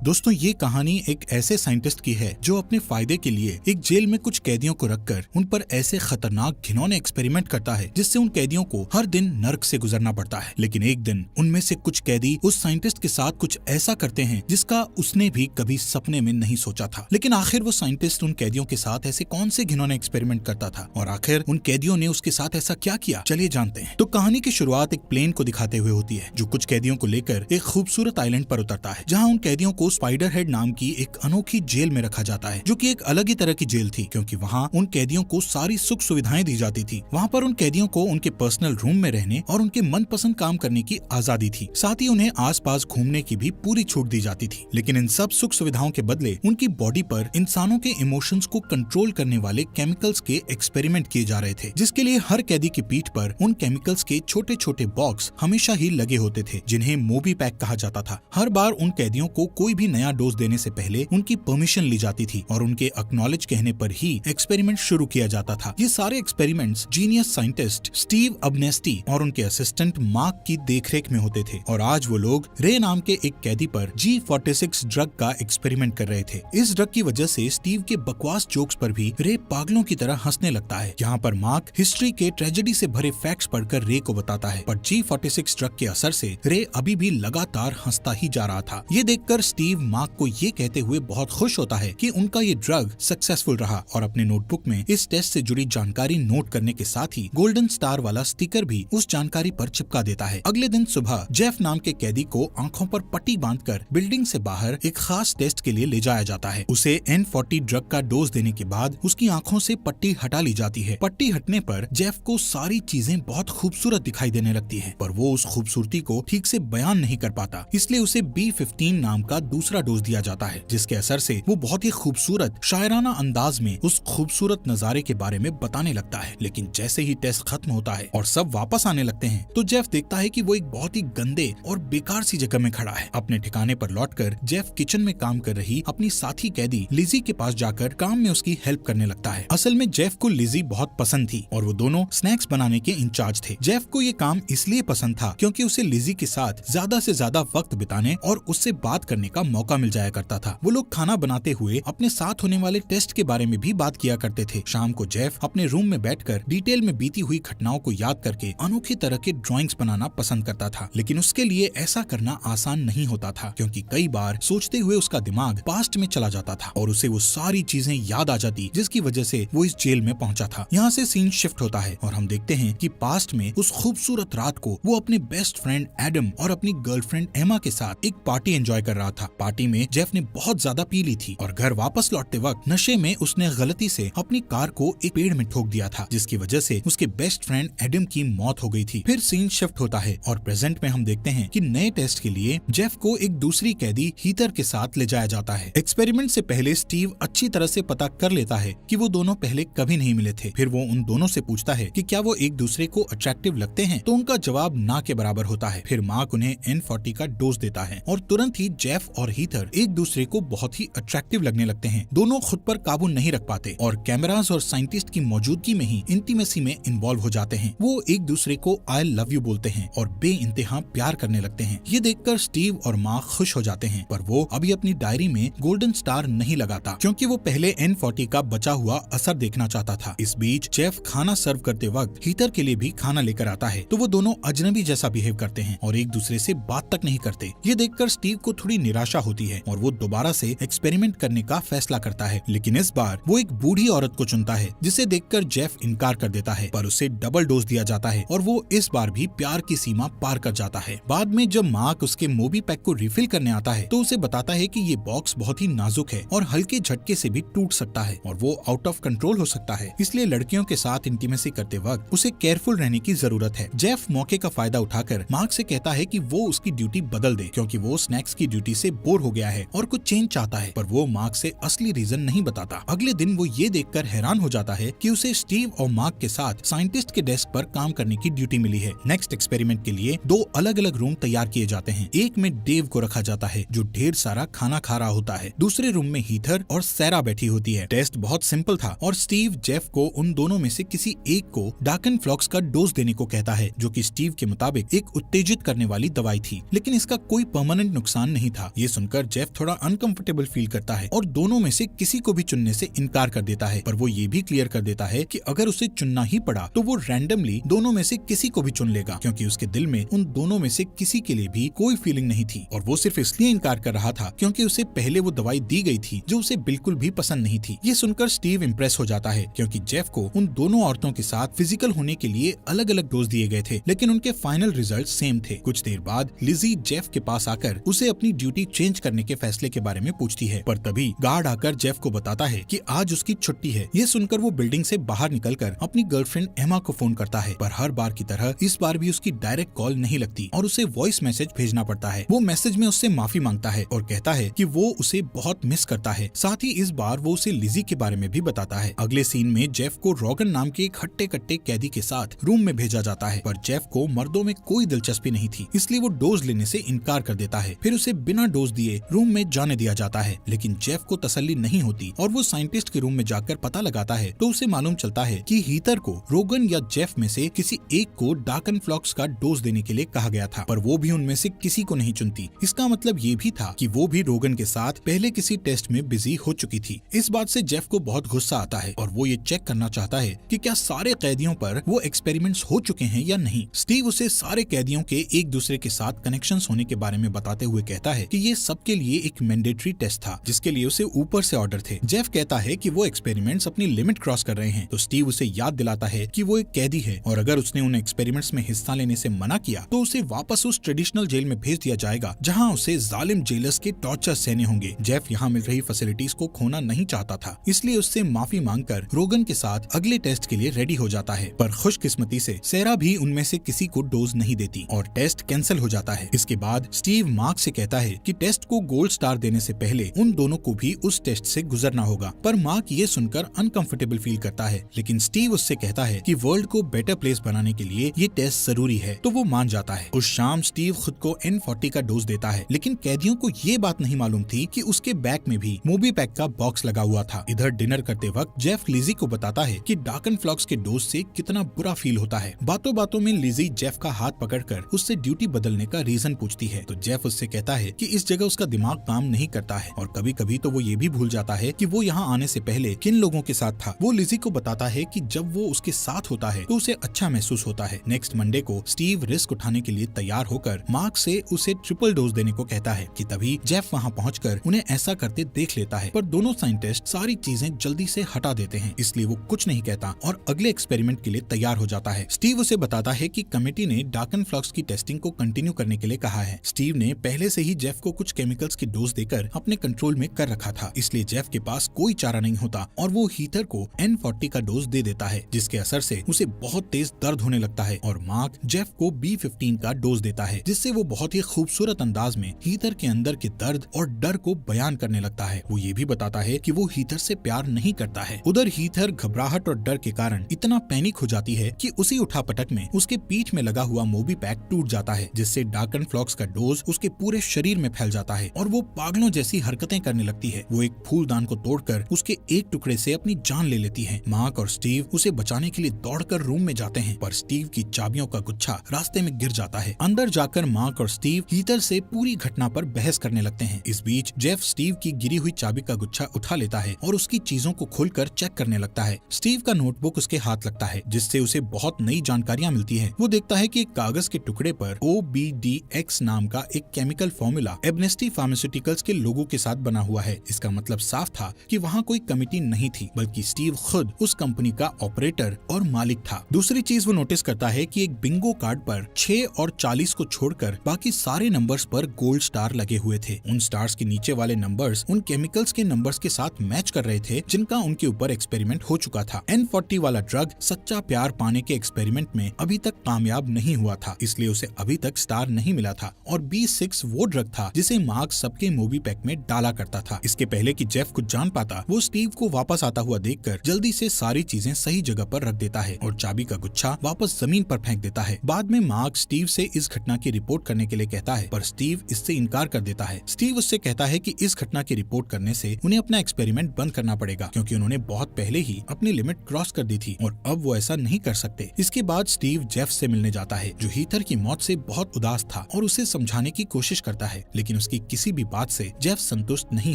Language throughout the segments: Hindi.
दोस्तों, ये कहानी एक ऐसे साइंटिस्ट की है जो अपने फायदे के लिए एक जेल में कुछ कैदियों को रखकर उन पर ऐसे खतरनाक घिनौने एक्सपेरिमेंट करता है जिससे उन कैदियों को हर दिन नर्क से गुजरना पड़ता है। लेकिन एक दिन उनमें से कुछ कैदी उस साइंटिस्ट के साथ कुछ ऐसा करते हैं जिसका उसने भी कभी सपने में नहीं सोचा था। लेकिन आखिर वो साइंटिस्ट उन कैदियों के साथ ऐसे कौन से घिनौने एक्सपेरिमेंट करता था और आखिर उन कैदियों ने उसके साथ ऐसा क्या किया, चलिए जानते हैं। तो कहानी की शुरुआत एक प्लेन को दिखाते हुए होती है जो कुछ कैदियों को लेकर एक खूबसूरत आइलैंड पर उतरता है, जहाँ उन कैदियों को स्पाइडर हेड नाम की एक अनोखी जेल में रखा जाता है, जो कि एक अलग ही तरह की जेल थी क्योंकि वहाँ उन कैदियों को सारी सुख सुविधाएं दी जाती थी। वहाँ पर उन कैदियों को उनके पर्सनल रूम में रहने और उनके मनपसंद काम करने की आजादी थी। साथ ही उन्हें आसपास घूमने की भी पूरी छूट दी जाती थी। लेकिन इन सब सुख सुविधाओं के बदले उनकी बॉडी पर इंसानों के इमोशंस को कंट्रोल करने वाले केमिकल्स के एक्सपेरिमेंट किए जा रहे थे, जिसके लिए हर कैदी की पीठ पर उन केमिकल्स के छोटे छोटे बॉक्स हमेशा ही लगे होते थे, जिन्हें मोबी पैक कहा जाता था। हर बार उन कैदियों को कोई भी नया डोज देने से पहले उनकी परमिशन ली जाती थी और उनके एक्नॉलेज कहने पर ही एक्सपेरिमेंट शुरू किया जाता था। ये सारे एक्सपेरिमेंट्स जीनियस साइंटिस्ट स्टीव अबनेस्टी और उनके असिस्टेंट मार्क की देखरेख में होते थे और आज वो लोग रे नाम के एक कैदी पर G46 ड्रग का एक्सपेरिमेंट कर रहे थे। इस ड्रग की वजह से स्टीव के बकवास जोक्स पर भी रे पागलों की तरह हंसने लगता है। यहाँ पर मार्क हिस्ट्री के ट्रेजेडी से भरे फैक्ट्स पढ़कर रे को बताता है, पर G46 ड्रग के असर से रे अभी भी लगातार हंसता ही जा रहा था। ये देखकर स्टीव मार्क को ये कहते हुए बहुत खुश होता है कि उनका ये ड्रग सक्सेसफुल रहा और अपने नोटबुक में इस टेस्ट से जुड़ी जानकारी नोट करने के साथ ही गोल्डन स्टार वाला स्टिकर भी उस जानकारी पर चिपका देता है। अगले दिन सुबह जेफ नाम के कैदी को आंखों पर पट्टी बांधकर बिल्डिंग से बाहर एक खास टेस्ट के लिए ले जाया जाता है। उसे N40 ड्रग का डोज देने के बाद उसकी आंखों से पट्टी हटा ली जाती है। पट्टी हटने पर जेफ को सारी चीजें बहुत खूबसूरत दिखाई देने लगती है, पर वो उस खूबसूरती को ठीक से बयान नहीं कर पाता, इसलिए उसे B15 नाम का दूसरा डोज दिया जाता है, जिसके असर से वो बहुत ही खूबसूरत शायराना अंदाज में उस खूबसूरत नजारे के बारे में बताने लगता है। लेकिन जैसे ही टेस्ट खत्म होता है और सब वापस आने लगते हैं तो जेफ देखता है कि वो एक बहुत ही गंदे और बेकार सी जगह में खड़ा है। अपने ठिकाने पर लौटकर जेफ किचन में काम कर रही अपनी साथी कैदी लिजी के पास जाकर काम में उसकी हेल्प करने लगता है। असल में जेफ को लिजी बहुत पसंद थी और वो दोनों स्नैक्स बनाने के इंचार्ज थे। जेफ को ये काम इसलिए पसंद था क्योंकि उसे लिजी के साथ ज्यादा से ज्यादा वक्त बिताने और उससे बात करने का मौका मिल जाया करता था। वो लोग खाना बनाते हुए अपने साथ होने वाले टेस्ट के बारे में भी बात किया करते थे। शाम को जेफ अपने रूम में बैठकर डिटेल में बीती हुई घटनाओं को याद करके अनोखी तरह के ड्राइंग्स बनाना पसंद करता था। लेकिन उसके लिए ऐसा करना आसान नहीं होता था क्योंकि कई बार सोचते हुए उसका दिमाग पास्ट में चला जाता था और उसे वो सारी चीजें याद आ जाती जिसकी वजह से वो इस जेल में पहुंचा था। यहाँ से सीन शिफ्ट होता है और हम देखते हैं कि पास्ट में उस खूबसूरत रात को वो अपने बेस्ट फ्रेंड एडम और अपनी गर्लफ्रेंड एमा के साथ एक पार्टी एंजॉय कर रहा था। पार्टी में जेफ ने बहुत ज्यादा पी ली थी और घर वापस लौटते वक्त नशे में उसने गलती से अपनी कार को एक पेड़ में ठोक दिया था, जिसकी वजह से उसके बेस्ट फ्रेंड एडम की मौत हो गई थी। फिर सीन शिफ्ट होता है और प्रेजेंट में हम देखते हैं कि नए टेस्ट के लिए जेफ को एक दूसरी कैदी हीथर के साथ ले जाया जाता है। एक्सपेरिमेंट से पहले स्टीव अच्छी तरह से पता कर लेता है कि वो दोनों पहले कभी नहीं मिले थे। फिर वो उन दोनों से पूछता है कि क्या वो एक दूसरे को अट्रैक्टिव लगते हैं, तो उनका जवाब ना के बराबर होता है। फिर मार्क उन्हें N40 का डोज देता है और तुरंत ही जेफ और हीथर एक दूसरे को बहुत ही अट्रैक्टिव लगने लगते हैं। दोनों खुद पर काबू नहीं रख पाते और कैमरास और साइंटिस्ट की मौजूदगी में ही इंटीमेसी में इन्वॉल्व हो जाते हैं। वो एक दूसरे को आई लव यू बोलते हैं और बेइंतहा प्यार करने लगते हैं। ये देखकर स्टीव और मार्क खुश हो जाते हैं, पर वो अभी अपनी डायरी में गोल्डन स्टार नहीं लगाता क्योंकि वो पहले N40 का बचा हुआ असर देखना चाहता था। इस बीच जेफ खाना सर्व करते वक्त हीथर के लिए भी खाना लेकर आता है, तो वो दोनों अजनबी जैसा बिहेव करते हैं और एक दूसरे से बात तक नहीं करते। ये देखकर स्टीव को थोड़ी निराशा होती है और वो दोबारा से एक्सपेरिमेंट करने का फैसला करता है। लेकिन इस बार वो एक बूढ़ी औरत को चुनता है, जिसे देखकर जेफ इनकार कर देता है, पर उसे डबल डोज दिया जाता है और वो इस बार भी प्यार की सीमा पार कर जाता है। बाद में जब मार्क उसके मोबी पैक को रिफिल करने आता है तो उसे बताता है कि ये बॉक्स बहुत ही नाजुक है और हल्के झटके से भी टूट सकता है और वो आउट ऑफ कंट्रोल हो सकता है, इसलिए लड़कियों के साथ इंटीमेसी करते वक्त उसे केयरफुल रहने की जरूरत है। जेफ मौके का फायदा उठाकर मार्क से कहता है कि वो उसकी ड्यूटी बदल दे क्योंकि वो स्नैक्स की ड्यूटी से बोर हो गया है और कुछ चेंज चाहता है, पर वो मार्क से असली रीजन नहीं बताता। अगले दिन वो ये देखकर हैरान हो जाता है कि उसे स्टीव और मार्क के साथ साइंटिस्ट के डेस्क पर काम करने की ड्यूटी मिली है। नेक्स्ट एक्सपेरिमेंट के लिए दो अलग अलग रूम तैयार किए जाते हैं। एक में डेव को रखा जाता है जो ढेर सारा खाना खा रहा होता है। दूसरे रूम में हीथर और सैरा बैठी होती है। टेस्ट बहुत सिंपल था और स्टीव जेफ को उन दोनों में से किसी एक को डार्कन फ्लॉक्स का डोज देने को कहता है, जो कि स्टीव के मुताबिक एक उत्तेजित करने वाली दवाई थी, लेकिन इसका कोई परमानेंट नुकसान नहीं था। ये सुनकर जेफ थोड़ा अनकंफर्टेबल फील करता है और दोनों में से किसी को भी चुनने से इनकार कर देता है, पर वो ये भी क्लियर कर देता है कि अगर उसे चुनना ही पड़ा तो वो रैंडमली दोनों में से किसी को भी चुन लेगा, क्योंकि उसके दिल में उन दोनों में से किसी के लिए भी कोई फीलिंग नहीं थी और वो सिर्फ इसलिए इनकार कर रहा था क्योंकि उसे पहले वो दवाई दी गई थी जो उसे बिल्कुल भी पसंद नहीं थी। ये सुनकर स्टीव इम्प्रेस हो जाता है क्योंकि जेफ को उन दोनों औरतों के साथ फिजिकल होने के लिए अलग अलग डोज दिए गए थे, लेकिन उनके फाइनल रिजल्ट सेम थे। कुछ देर बाद लिजी जेफ के पास आकर उसे अपनी ड्यूटी चेंज करने के फैसले के बारे में पूछती है, पर तभी गार्ड आकर जेफ को बताता है कि आज उसकी छुट्टी है। ये सुनकर वो बिल्डिंग से बाहर निकलकर अपनी गर्लफ्रेंड एमा को फोन करता है, पर हर बार की तरह इस बार भी उसकी डायरेक्ट कॉल नहीं लगती और उसे वॉइस मैसेज भेजना पड़ता है। वो मैसेज में उससे माफी मांगता है और कहता है कि वो उसे बहुत मिस करता है। साथ ही इस बार वो उसे लिजी के बारे में भी बताता है। अगले सीन में जेफ को रोगन नाम के एक हट्टे कट्टे कैदी के साथ रूम में भेजा जाता है, पर जेफ को मर्दों में कोई दिलचस्पी नहीं थी, इसलिए वो डोज लेने से इनकार कर देता है। फिर उसे बिना डोज दिए रूम में जाने दिया जाता है, लेकिन जेफ को तसल्ली नहीं होती और वो साइंटिस्ट के रूम में जाकर पता लगाता है तो उसे मालूम चलता है कि हीथर को रोगन या जेफ में से किसी एक को डार्कनफ्लॉक्स का डोज देने के लिए कहा गया था, पर वो भी उनमें से किसी को नहीं चुनती। इसका मतलब ये भी था कि वो भी रोगन के साथ पहले किसी टेस्ट में बिजी हो चुकी थी। इस बात से जेफ को बहुत गुस्सा आता है और वो ये चेक करना चाहता है कि क्या सारे कैदियों पर वो एक्सपेरिमेंट्स हो चुके हैं या नहीं। स्टीव उसे सारे कैदियों के एक दूसरे के साथ कनेक्शंस होने के बारे में बताते हुए कहता है कि ये सबके लिए एक मैंडेटरी टेस्ट था जिसके लिए उसे ऊपर से ऑर्डर थे। जेफ कहता है कि वो एक्सपेरिमेंट्स अपनी लिमिट क्रॉस कर रहे हैं, तो स्टीव उसे याद दिलाता है कि वो एक कैदी है और अगर उसने उन एक्सपेरिमेंट्स में हिस्सा लेने से मना किया तो उसे वापस उस ट्रेडिशनल जेल में भेज दिया जाएगा जहां उसे जालिम जेलर्स के टॉर्चर सहने होंगे। जेफ यहाँ मिल रही फैसिलिटीज को खोना नहीं चाहता था, इसलिए उससे माफी मांगकर रोगन के साथ अगले टेस्ट के लिए रेडी हो जाता है, पर खुशकिस्मती से सेरा भी उनमें से किसी को डोज नहीं देती और टेस्ट कैंसिल हो जाता है। इसके बाद स्टीव मार्क से कहता है कि टेस्ट को गोल्ड स्टार देने से पहले उन दोनों को भी उस टेस्ट से गुजरना होगा, पर मार्क ये सुनकर अनकंफर्टेबल फील करता है, लेकिन स्टीव उससे कहता है कि वर्ल्ड को बेटर प्लेस बनाने के लिए ये टेस्ट जरूरी है, तो वो मान जाता है। उस शाम स्टीव खुद को N40 का डोज देता है, लेकिन कैदियों को ये बात नहीं मालूम थी कि उसके बैग में भी मोबी पैक का बॉक्स लगा हुआ था। इधर डिनर करते वक्त जेफ लिजी को बताता है कि डार्कनफ्लॉक्स के डोज से कितना बुरा फील होता है। बातों बातों में लिजी जेफ का हाथ पकड़कर उससे ड्यूटी बदलने का रीजन पूछती है, तो जेफ उससे कहता है कि इस जगह उसका दिमाग काम नहीं करता है और कभी कभी तो वो ये भी भूल जाता है कि वो यहाँ आने से पहले किन लोगों के साथ था। वो लिजी को बताता है कि जब वो उसके साथ होता है तो उसे अच्छा महसूस होता है। नेक्स्ट मंडे को स्टीव रिस्क उठाने के लिए तैयार होकर मार्क से उसे ट्रिपल डोज देने को कहता है कि तभी जेफ वहाँ पहुंचकर उन्हें ऐसा करते देख लेता है, पर दोनों साइंटिस्ट सारी चीजें जल्दी से हटा देते हैं, इसलिए वो कुछ नहीं कहता और अगले एक्सपेरिमेंट के लिए तैयार हो जाता है। स्टीव उसे बताता है कि कमेटी ने डार्कनफ्लॉक्स की टेस्टिंग को कंटिन्यू करने के लिए कहा है। स्टीव ने पहले से ही जेफ को कुछ केमिकल्स की डोज देकर अपने कंट्रोल में कर रखा था, इसलिए जेफ के पास कोई चारा नहीं होता और वो हीथर को N40 का डोज दे देता है, जिसके असर से उसे बहुत तेज दर्द होने लगता है और मार्क जेफ को B15 का डोज देता है, जिससे वो बहुत ही खूबसूरत अंदाज में हीथर के अंदर के दर्द और डर को बयान करने लगता है। वो ये भी बताता है कि वो हीथर से प्यार नहीं करता है। उधर हीथर घबराहट और डर के कारण इतना पैनिक हो जाती है कि उसी उठापटक में उसके पीठ में लगा हुआ मोबी पैक टूट जाता है, जिससे डार्कनफ्लॉक्स का डोज उसके पूरे शरीर में फैल जाता है और वो पागलों जैसी हरकतें करने लगती है। वो एक फूलदान को तोड़कर उसके एक टुकड़े से अपनी जान ले लेती है। मार्क और स्टीव उसे बचाने के लिए दौड़कर रूम में जाते हैं, पर स्टीव की चाबियों का गुच्छा रास्ते में गिर जाता है। अंदर जाकर मार्क और स्टीव हीथर से पूरी घटना पर बहस करने लगते हैं। इस बीच जेफ स्टीव की गिरी हुई चाबी का गुच्छा उठा लेता है और उसकी चीजों को खोलकर चेक करने लगता है। स्टीव का नोटबुक उसके हाथ लगता है, जिससे उसे बहुत नई जानकारियां मिलती है। वो देखता है कि एक कागज के टुकड़े पर OBDX नाम का एक केमिकल फॉर्मूला एब्नेस्टी फार्मास्यूटिकल्स के लोगों के साथ बना हुआ है। इसका मतलब साफ था कि वहाँ कोई कमिटी नहीं थी, बल्कि स्टीव खुद उस कंपनी का ऑपरेटर और मालिक था। दूसरी चीज वो नोटिस करता है कि एक बिंगो कार्ड पर 6 और 40 को छोड़कर बाकी सारे नंबर्स पर गोल्ड स्टार लगे हुए थे। उन स्टार्स के नीचे वाले नंबर्स उन केमिकल्स के नंबर्स के साथ मैच कर रहे थे जिनका उनके ऊपर एक्सपेरिमेंट हो चुका था। N40 वाला ड्रग सच्चा प्यार पाने के एक्सपेरिमेंट में अभी तक कामयाब नहीं हुआ था, इसलिए उसे अभी तक स्टार नहीं मिला था और B6 वो ड्रग था जिसे मार्क सबके मोबी पैक में डाला करता था। इसके पहले कि जेफ कुछ जान पाता, वो स्टीव को वापस आता हुआ देखकर जल्दी से सारी चीजें सही जगह पर रख देता है और चाबी का गुच्छा वापस जमीन पर फेंक देता है। बाद में मार्क स्टीव से इस घटना की रिपोर्ट करने के लिए कहता है, पर स्टीव इससे इनकार कर देता है। स्टीव उससे कहता है कि इस घटना की रिपोर्ट करने से उन्हें अपना एक्सपेरिमेंट बंद करना पड़ेगा, क्योंकि उन्होंने बहुत पहले ही अपनी लिमिट क्रॉस कर दी थी और अब वो ऐसा नहीं कर सकते। इसके बाद स्टीव जेफ से मिलने जाता है, जो हीथर की मौत से बहुत उदास था और उसे समझाने की कोशिश करता है, लेकिन की किसी भी बात से जेफ संतुष्ट नहीं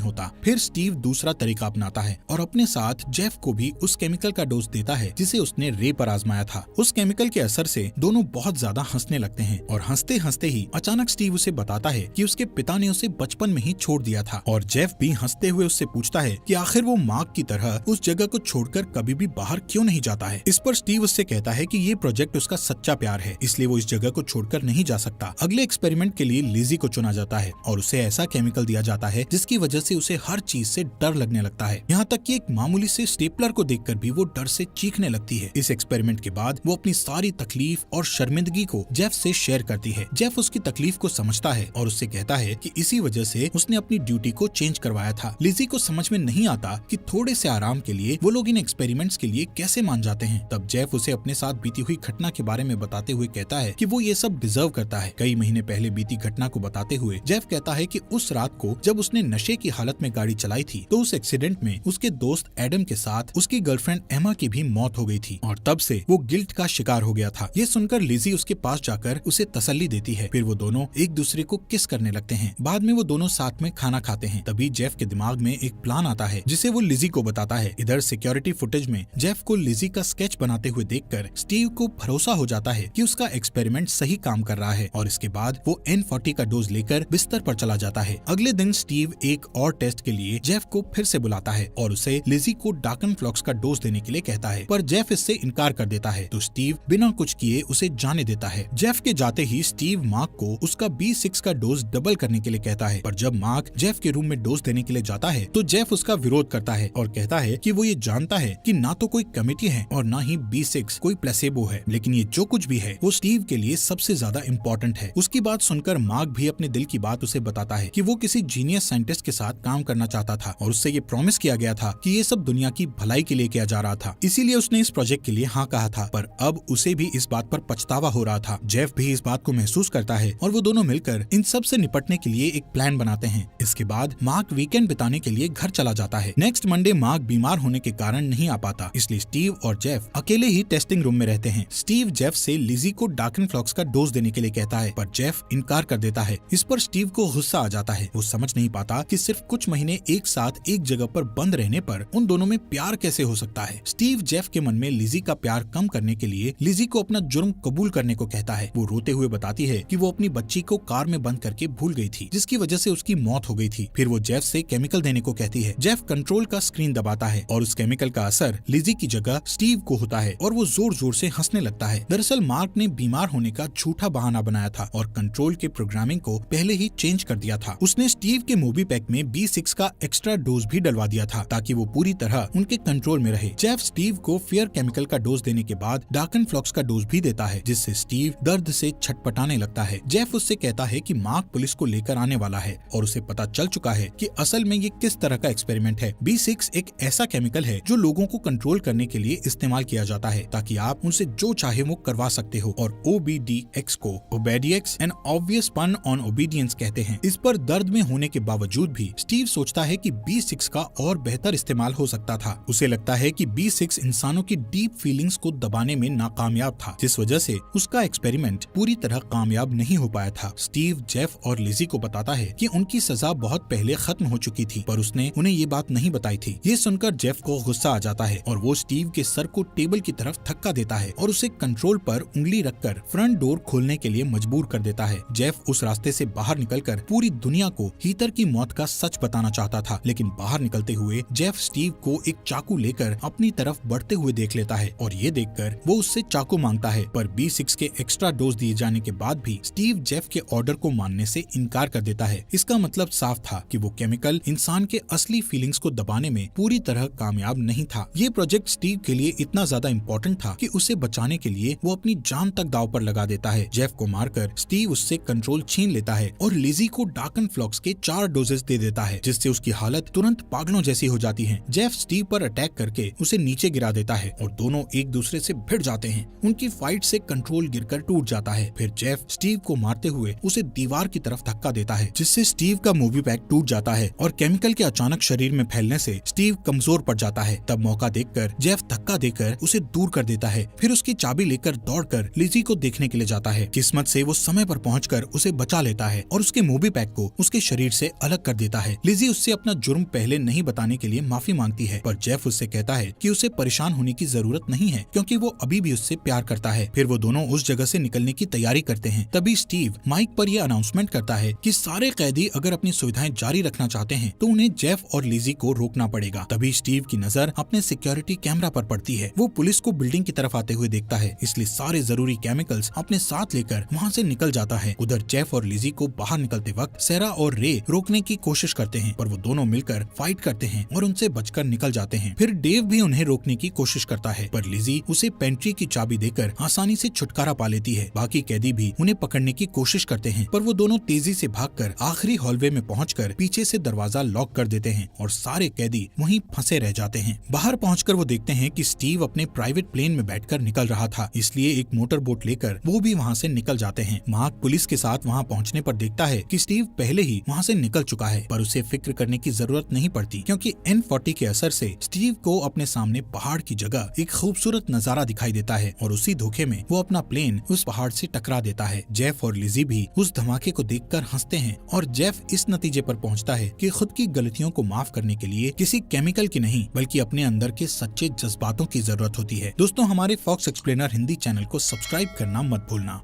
होता। फिर स्टीव दूसरा तरीका अपनाता है और अपने साथ जेफ को भी उस केमिकल का डोज देता है जिसे उसने रे पर आजमाया था। उस केमिकल के असर से दोनों बहुत ज्यादा हंसने लगते हैं और हंसते हंसते ही अचानक स्टीव उसे बताता है कि उसके पिता ने उसे बचपन में ही छोड़ दिया था और जेफ भी हंसते हुए उससे पूछता है कि आखिर वो मार्क की तरह उस जगह को छोड़कर कभी भी बाहर क्यों नहीं जाता है। इस पर स्टीव उससे कहता है कि ये प्रोजेक्ट उसका सच्चा प्यार है, इसलिए वो इस जगह को छोड़कर नहीं जा सकता। अगले एक्सपेरिमेंट के लिए लिजी को चुना जाता है और उसे ऐसा केमिकल दिया जाता है जिसकी वजह से उसे हर चीज से डर लगने लगता है, यहाँ तक कि एक मामूली से स्टेपलर को देखकर भी वो डर से चीखने लगती है। इस एक्सपेरिमेंट के बाद वो अपनी सारी तकलीफ और शर्मिंदगी को जेफ से शेयर करती है। जेफ उसकी तकलीफ को समझता है और उससे कहता है कि इसी वजह से उसने अपनी ड्यूटी को चेंज करवाया था। लिजी को समझ में नहीं आता कि थोड़े से आराम के लिए वो लोग इन एक्सपेरिमेंट्स के लिए कैसे मान जाते हैं। तब जेफ उसे अपने साथ बीती हुई घटना के बारे में बताते हुए कहता है कि वो ये सब डिजर्व करता है। कई महीने पहले बीती घटना को बताते हुए जेफ कहता है कि उस रात को जब उसने नशे की हालत में गाड़ी चलाई थी तो उस एक्सीडेंट में उसके दोस्त एडम के साथ उसकी गर्लफ्रेंड एमा की भी मौत हो गई थी और तब से वो गिल्ट का शिकार हो गया था। ये सुनकर लिजी उसके पास जाकर उसे तसल्ली देती है। फिर वो दोनों एक दूसरे को किस करने लगते हैं। बाद में वो दोनों साथ में खाना खाते हैं। तभी जेफ के दिमाग में एक प्लान आता है जिसे वो लिजी को बताता है। इधर सिक्योरिटी फुटेज में जेफ को लिजी का स्केच बनाते हुए देखकर स्टीव को भरोसा हो जाता है कि उसका एक्सपेरिमेंट सही काम कर रहा है और इसके बाद वो N40 का डोज लेकर बिस्तर पर चला जाता है। अगले दिन स्टीव एक और टेस्ट के लिए जेफ को फिर से बुलाता है और उसे लिजी को डार्कनफ्लॉक्स का डोज देने के लिए कहता है, पर जेफ इससे इनकार कर देता है तो स्टीव बिना कुछ किए उसे जाने देता है। जेफ के जाते ही स्टीव मार्क को उसका B6 का डोज डबल करने के लिए कहता है, पर जब मार्क जेफ के रूम में डोज देने के लिए जाता है तो जेफ उसका विरोध करता है और कहता है कि वो ये जानता है कि ना तो कोई कमिटी है और ना ही B6 कोई प्लेसेबो है, लेकिन ये जो कुछ भी है वो स्टीव के लिए सबसे ज्यादा इम्पोर्टेंट है। उसकी बात सुनकर मार्क भी अपने दिल की बात उसे बताता है कि वो किसी जीनियस साइंटिस्ट के साथ काम करना चाहता था और उससे ये प्रॉमिस किया गया था कि ये सब दुनिया की भलाई के लिए किया जा रहा था, इसीलिए उसने इस प्रोजेक्ट के लिए हाँ कहा था। पर अब उसे भी इस बात पर पछतावा हो रहा था। जेफ भी इस बात को महसूस करता है और वो दोनों मिलकर इन सब से निपटने के लिए एक प्लान बनाते हैं। इसके बाद मार्क वीकेंड बिताने के लिए घर चला जाता है। नेक्स्ट मंडे मार्क बीमार होने के कारण नहीं आ पाता, इसलिए स्टीव और जेफ अकेले ही टेस्टिंग रूम में रहते हैं। स्टीव जेफ से लिजी को डार्कनफ्लॉक्स का डोज देने के लिए कहता है, पर जेफ इनकार कर देता है। इस पर स्टीव को गुस्सा आ जाता है। वो समझ नहीं पाता कि सिर्फ कुछ महीने एक साथ एक जगह पर बंद रहने पर उन दोनों में प्यार कैसे हो सकता है। स्टीव जेफ के मन में लिजी का प्यार कम करने के लिए लिजी को अपना जुर्म कबूल करने को कहता है। वो रोते हुए बताती है कि वो अपनी बच्ची को कार में बंद करके भूल गई थी, जिसकी वजह से उसकी मौत हो गई थी। फिर वो जेफ से केमिकल देने को कहती है। जेफ कंट्रोल का स्क्रीन दबाता है और उस केमिकल का असर लिजी की जगह स्टीव को होता है और वो जोर जोर से हंसने लगता है। दरअसल मार्क ने बीमार होने का झूठा बहाना बनाया था और कंट्रोल के प्रोग्रामिंग को पहले ही चेंज कर दिया था। उसने स्टीव के मोबी पैक में B6 का एक्स्ट्रा डोज भी डलवा दिया था ताकि वो पूरी तरह उनके कंट्रोल में रहे। जेफ स्टीव को फियर केमिकल का डोज देने के बाद डार्कनफ्लॉक्स का डोज भी देता है, जिससे स्टीव दर्द से छटपटाने लगता है। जेफ उससे कहता है कि मार्क पुलिस को लेकर आने वाला है और उसे पता चल चुका है कि असल में ये किस तरह का एक्सपेरिमेंट है। B6 एक ऐसा केमिकल है जो लोगों को कंट्रोल करने के लिए इस्तेमाल किया जाता है ताकि आप उनसे जो चाहे वो करवा सकते हो, और OBDX को ओबेडियक्स एन ऑब्वियस पन ऑन ओबीडियंस कहते हैं। इस पर दर्द में होने के बावजूद भी स्टीव सोचता है कि B6 का और बेहतर इस्तेमाल हो सकता था। उसे लगता है कि B6 इंसानों की डीप फीलिंग्स को दबाने में नाकामयाब था, जिस वजह से उसका एक्सपेरिमेंट पूरी तरह कामयाब नहीं हो पाया था। स्टीव जेफ और लिजी को बताता है कि उनकी सजा बहुत पहले खत्म हो चुकी थी, पर उसने उन्हें ये बात नहीं बताई थी। ये सुनकर जेफ को गुस्सा आ जाता है और वो स्टीव के सर को टेबल की तरफ धक्का देता है और उसे कंट्रोल पर उंगली रखकर फ्रंट डोर खोलने के लिए मजबूर कर देता है। जेफ उस रास्ते से बाहर निकलकर पूरी दुनिया को हीथर की मौत का सच बताना चाहता था, लेकिन बाहर निकलते हुए जेफ स्टीव को एक चाकू लेकर अपनी तरफ बढ़ते हुए देख लेता है और ये देखकर वो उससे चाकू मांगता है, पर B6 के एक्स्ट्रा डोज दिए जाने के बाद भी स्टीव जेफ के ऑर्डर को मानने से इनकार कर देता है। इसका मतलब साफ था कि वो केमिकल इंसान के असली फीलिंग्स को दबाने में पूरी तरह कामयाब नहीं था। ये प्रोजेक्ट स्टीव के लिए इतना ज्यादा इम्पोर्टेंट था कि उसे बचाने के लिए वो अपनी जान तक दांव पर लगा देता है। जेफ को मारकर स्टीव उससे कंट्रोल छीन लेता है और लिजी को डार्कनफ्लॉक्स के 4 डोजेस दे देता है, जिससे उसकी हालत तुरंत पागलों जैसी हो जाती है। जेफ स्टीव पर अटैक करके उसे नीचे गिरा देता है और दोनों एक दूसरे से भिड़ जाते हैं। उनकी फाइट से कंट्रोल गिरकर टूट जाता है। फिर जेफ स्टीव को मारते हुए उसे दीवार की तरफ धक्का देता है, जिससे स्टीव का मूवी पैक टूट जाता है और केमिकल के अचानक शरीर में फैलने से स्टीव कमजोर पड़ जाता है। तब मौका देखकर जेफ धक्का देकर उसे दूर कर देता है। फिर उसकी चाबी लेकर दौड़कर लिजी को देखने के लिए जाता है। किस्मत से वो समय पर पहुंचकर उसे बचा लेता है और उसके मोबी पैक को उसके शरीर से अलग कर देता है। लिजी उससे अपना जुर्म पहले नहीं बताने के लिए माफी मांगती है, पर जेफ उससे कहता है कि उसे परेशान होने की जरूरत नहीं है क्योंकि वो अभी भी उससे प्यार करता है। फिर वो दोनों उस जगह से निकलने की तैयारी करते हैं। तभी स्टीव माइक पर यह अनाउंसमेंट करता है कि सारे कैदी अगर अपनी सुविधाएं जारी रखना चाहते हैं तो उन्हें जेफ और लिजी को रोकना पड़ेगा। तभी स्टीव की नजर अपने सिक्योरिटी कैमरा पर पड़ती है। वो पुलिस को बिल्डिंग की तरफ आते हुए देखता है, इसलिए सारे जरूरी केमिकल्स अपने साथ लेकर वहाँ से निकल जाता है। उधर जेफ और लिजी को बाहर निकलते वक्त सेरा और रे रोकने की कोशिश करते हैं, पर वो दोनों मिलकर फाइट करते हैं और उनसे बचकर निकल जाते हैं। फिर डेव भी उन्हें रोकने की कोशिश करता है, पर लिजी उसे पेंट्री की चाबी देकर आसानी से छुटकारा पा लेती है। बाकी कैदी भी उन्हें पकड़ने की कोशिश करते हैं, पर वो दोनों तेजी से भागकर आखिरी हॉलवे में पहुंचकर पीछे से दरवाजा लॉक कर देते हैं और सारे कैदी वहीं फंसे रह जाते हैं। बाहर पहुंचकर वो देखते हैं कि स्टीव अपने प्राइवेट प्लेन में बैठकर निकल रहा था, इसलिए एक मोटर बोट लेकर वो भी वहाँ से निकल जाते हैं। मार्क पुलिस के साथ वहाँ पहुँचने पर देखता है कि स्टीव पहले ही वहाँ से निकल चुका है, पर उसे फिक्र करने की जरूरत नहीं पड़ती क्योंकि N40 के असर से स्टीव को अपने सामने पहाड़ की जगह एक खूबसूरत नजारा दिखाई देता है और उसी धोखे में वो अपना प्लेन उस पहाड़ से टकरा देता है। जेफ और लिजी भी उस धमाके को देखकर हंसते हैं और जेफ इस नतीजे पर पहुंचता है कि खुद की गलतियों को माफ करने के लिए किसी केमिकल की नहीं बल्कि अपने अंदर के सच्चे जज्बातों की जरूरत होती है। दोस्तों, हमारे फॉक्स एक्सप्लेनर हिंदी चैनल को सब्सक्राइब करना मत भूलना।